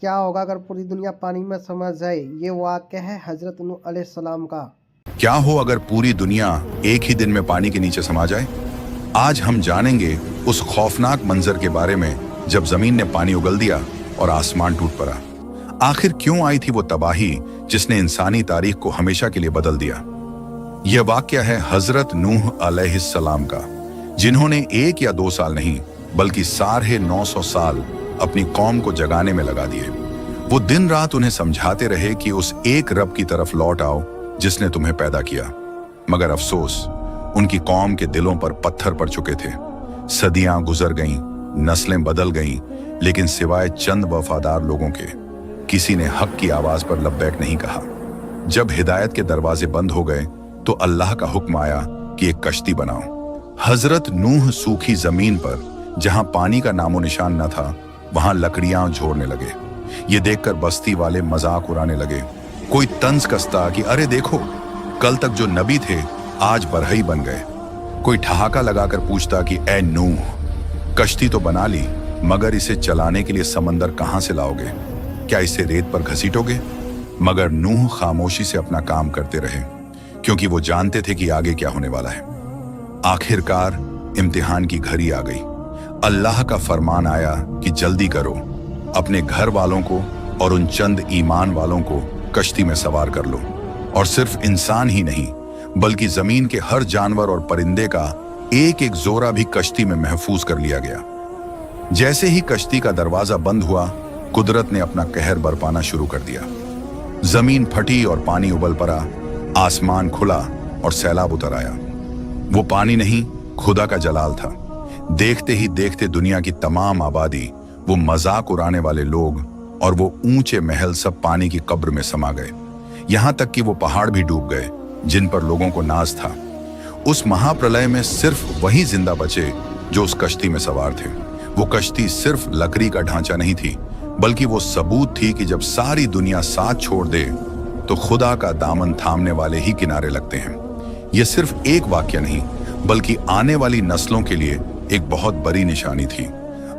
کیا ہوگا اگر پوری دنیا پانی میں سما جائے؟ یہ واقعہ ہے حضرت نوح علیہ السلام کا۔ کیا ہو اگر پوری دنیا ایک ہی دن میں پانی کے نیچے سما جائے؟ آج ہم جانیں گے اس خوفناک منظر کے بارے میں جب زمین نے پانی اگل دیا اور آسمان ٹوٹ پڑا۔ آخر کیوں آئی تھی وہ تباہی جس نے انسانی تاریخ کو ہمیشہ کے لیے بدل دیا؟ یہ واقعہ ہے حضرت نوح علیہ السلام کا، جنہوں نے 1 یا 2 سال نہیں بلکہ 950 سال اپنی قوم کو جگانے میں لگا دیے۔ وہ دن رات انہیں سمجھاتے رہے کہ اس ایک رب کی طرف لوٹ آؤ جس نے تمہیں پیدا کیا، مگر افسوس ان کی قوم کے دلوں پر پتھر پڑ چکے تھے۔ صدیاں گزر گئیں، نسلیں بدل گئیں، لیکن سوائے چند وفادار لوگوں کے کسی نے حق کی آواز پر لبیک نہیں کہا۔ جب ہدایت کے دروازے بند ہو گئے تو اللہ کا حکم آیا کہ ایک کشتی بناؤ۔ حضرت نوح سوکھی زمین پر جہاں پانی کا نام و نشان نہ تھا وہاں لکڑیاں جھوڑنے لگے۔ یہ دیکھ کر بستی والے مذاق اڑانے لگے۔ کوئی طنز کستا کہ ارے دیکھو، کل تک جو نبی تھے آج برہی بن گئے۔ کوئی ٹھہاکا لگا کر پوچھتا کہ اے نوح، کشتی تو بنا لی مگر اسے چلانے کے لیے سمندر کہاں سے لاؤ گے؟ کیا اسے ریت پر گھسیٹو گے؟ مگر نوح خاموشی سے اپنا کام کرتے رہے، کیونکہ وہ جانتے تھے کہ آگے کیا ہونے والا ہے۔ آخرکار امتحان کی گھڑی آ گئی۔ اللہ کا فرمان آیا کہ جلدی کرو، اپنے گھر والوں کو اور ان چند ایمان والوں کو کشتی میں سوار کر لو۔ اور صرف انسان ہی نہیں بلکہ زمین کے ہر جانور اور پرندے کا ایک ایک زورہ بھی کشتی میں محفوظ کر لیا گیا۔ جیسے ہی کشتی کا دروازہ بند ہوا، قدرت نے اپنا قہر برپانا شروع کر دیا۔ زمین پھٹی اور پانی ابل پڑا، آسمان کھلا اور سیلاب اتر آیا۔ وہ پانی نہیں، خدا کا جلال تھا۔ دیکھتے ہی دیکھتے دنیا کی تمام آبادی، وہ مذاق اڑانے والے لوگ اور وہ اونچے محل سب پانی کی قبر میں سما گئے۔ یہاں تک کہ وہ پہاڑ بھی ڈوب گئے جن پر لوگوں کو ناز تھا۔ اس مہا پرلے میں صرف وہی زندہ بچے جو اس کشتی میں سوار تھے۔ وہ کشتی صرف لکڑی کا ڈھانچہ نہیں تھی بلکہ وہ ثبوت تھی کہ جب ساری دنیا ساتھ چھوڑ دے تو خدا کا دامن تھامنے والے ہی کنارے لگتے ہیں۔ یہ صرف ایک واقعہ نہیں بلکہ آنے والی نسلوں کے لیے ایک بہت بڑی نشانی تھی۔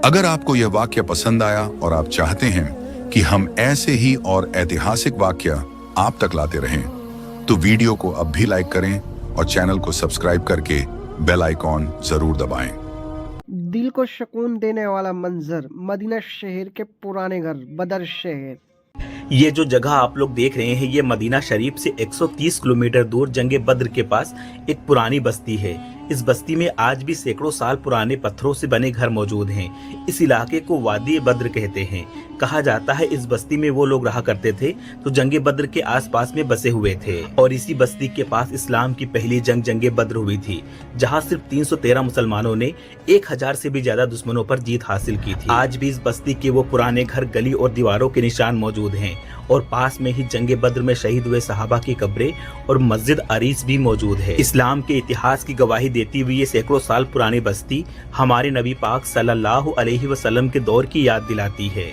اگر آپ کو یہ واقعہ پسند آیا اور آپ چاہتے ہیں کہ ہم ایسے ہی اور ایتہاسک واقعہ آپ تک لاتے رہیں تو ویڈیو کو اب بھی لائک کریں اور چینل کو سبسکرائب کر کے بیل آئیکن ضرور دبائیں۔ دل کو سکون دینے والا منظر، مدینہ شہر کے پرانے گھر، بدر شہر۔ یہ جو جگہ آپ لوگ دیکھ رہے ہیں یہ مدینہ شریف سے 130 کلومیٹر دور جنگ بدر کے پاس ایک پرانی بستی ہے۔ اس بستی میں آج بھی سینکڑوں سال پرانے پتھروں سے بنے گھر موجود ہیں۔ اس علاقے کو وادی بدر کہتے ہیں۔ کہا جاتا ہے اس بستی میں وہ لوگ رہا کرتے تھے تو جنگ بدر کے آس پاس میں بسے ہوئے تھے، اور اسی بستی کے پاس اسلام کی پہلی جنگ بدر ہوئی تھی، جہاں صرف 313 مسلمانوں نے 1000 سے بھی زیادہ دشمنوں پر جیت حاصل کی تھی۔ آج بھی اس بستی کے وہ پرانے گھر، گلی اور دیواروں کے نشان موجود ہیں، اور پاس میں ہی جنگ بدر میں شہید ہوئے صحابہ کی قبریں اور مسجد عریس بھی موجود ہے۔ اسلام کے اتہاس کی گواہی دیتی ہوئی یہ سینکڑوں سال پرانی بستی ہمارے نبی پاک صلی اللہ علیہ وسلم کے دور کی یاد دلاتی ہے۔